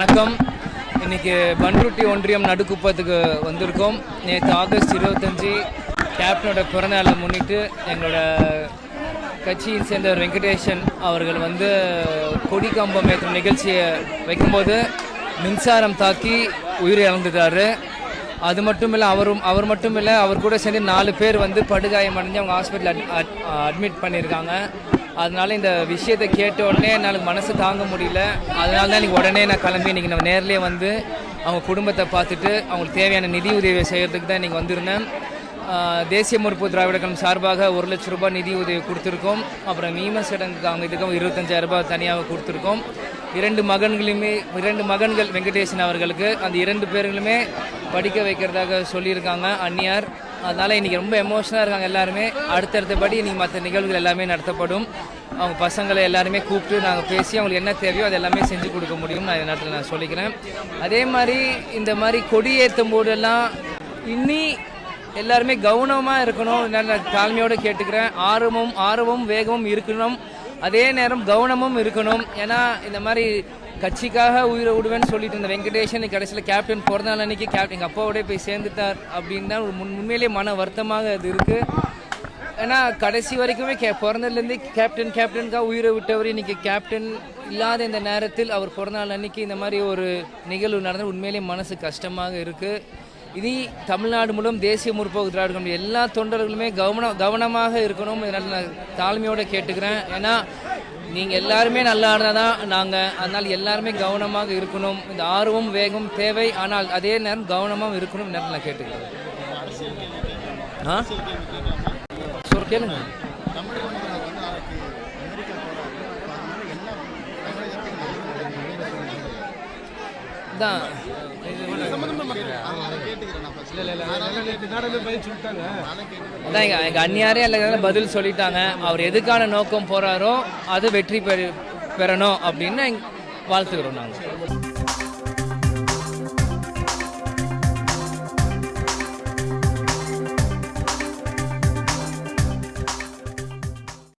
வணக்கம். இன்றைக்கி பண்ருட்டி ஒன்றியம் நடுக்குப்பத்துக்கு வந்திருக்கோம். நேற்று ஆகஸ்ட் 25 கேப்டனோட பிறந்தநாளை முன்னிட்டு எங்களோட கட்சியின் சேர்ந்தவர் வெங்கடேசன் அவர்கள் கொடி கம்பம் ஏற்றும் நிகழ்ச்சியை வைக்கும்போது மின்சாரம் தாக்கி உயிரை இழந்துட்டார். அது மட்டும் இல்லை, அவர் மட்டும் இல்லை, அவர் கூட சேர்ந்து 4 பேர் படுகாயம் அடைஞ்சு அவங்க ஹாஸ்பிட்டல் அட்மிட் பண்ணியிருக்காங்க. அதனால இந்த விஷயத்தை கேட்ட உடனே என்னால் மனசு தாங்க முடியல. அதனால தான் இன்றைக்கி உடனே நான் கிளம்பி இன்றைக்கி நம்ம நேர்லேயே அவங்க குடும்பத்தை பார்த்துட்டு அவங்களுக்கு தேவையான நிதி உதவி செய்கிறதுக்கு தான் இன்றைக்கி வந்திருந்தேன். தேசிய முற்போக்கு திராவிட கழகம் சார்பாக 1 லட்சம் ரூபாய் நிதி உதவி கொடுத்துருக்கோம். அப்புறம் மீமசடங்குக்கு அவங்க இதுக்கும் 25,000 ரூபாய் தனியாக கொடுத்துருக்கோம். 2 மகன்கள் வெங்கடேசன் அவர்களுக்கு அந்த 2 பேர்களுமே படிக்க வைக்கிறதாக சொல்லியிருக்காங்க அந்நியார். அதனால் இன்றைக்கி ரொம்ப எமோஷனாக இருக்காங்க எல்லாருமே. அடுத்தடுத்தபடி இன்றைக்கி மற்ற நிகழ்வுகள் எல்லாமே நடத்தப்படும். அவங்க பசங்களை எல்லாருமே கூப்பிட்டு நாங்கள் பேசி அவங்களுக்கு என்ன தேவையோ அது எல்லாமே செஞ்சு கொடுக்க முடியும். நான் இந்த நேரத்தில் நான் சொல்லிக்கிறேன். அதே மாதிரி இந்த மாதிரி கொடி ஏற்றும் போதெல்லாம் இன்னி எல்லாருமே கவனமாக இருக்கணும். நான் தாழ்மையோடு கேட்டுக்கிறேன். ஆர்வமும் வேகமும் இருக்கணும், அதே நேரம் கவனமும் இருக்கணும். ஏன்னா இந்த மாதிரி கட்சிக்காக உயிரை விடுவேன்னு சொல்லிட்டு இருந்த வெங்கடேசன் கடைசியில் கேப்டன் பிறந்தநாள் அன்னைக்கு எங்கள் அப்பாவோடய போய் சேர்ந்துட்டார் அப்படின்னு தான் உண்மையிலேயே மன வருத்தமாக அது இருக்குது. ஏன்னா கடைசி வரைக்குமே பிறந்ததுலேருந்து கேப்டனுக்காக உயிரை விட்டவர் இன்றைக்கி கேப்டன் இல்லாத இந்த நேரத்தில் அவர் பிறந்தநாள் அன்னைக்கு இந்த மாதிரி ஒரு நிகழ்வு நடந்து உண்மையிலேயே மனசு கஷ்டமாக இருக்குது. இனி தமிழ்நாடு மூலம் தேசிய முற்போக்கு திராவிட கழகம் எல்லா தொண்டர்களுமே கவனமாக இருக்கணும். இதனால் நான் தாழ்மையோடு கேட்டுக்கிறேன். ஏன்னா நீங்கள் எல்லாருமே நல்லா இருந்தால் தான் நாங்கள், அதனால் எல்லாருமே கவனமாக இருக்கணும். இந்த ஆர்வம் வேகம் தேவை, ஆனால் அதே நேரம் கவனமாக இருக்கணும் நேரம் நான் கேட்டுக்கிறேன். கேளுங்க. தான் எங்கள் அந்நியாரே எல்லாரும் பதில் சொல்லிட்டாங்க. அவர் எதுக்கான நோக்கம் போகிறாரோ அது வெற்றி பெறணும் அப்படின்னு வாழ்த்துக்கிறோம் நாங்கள்.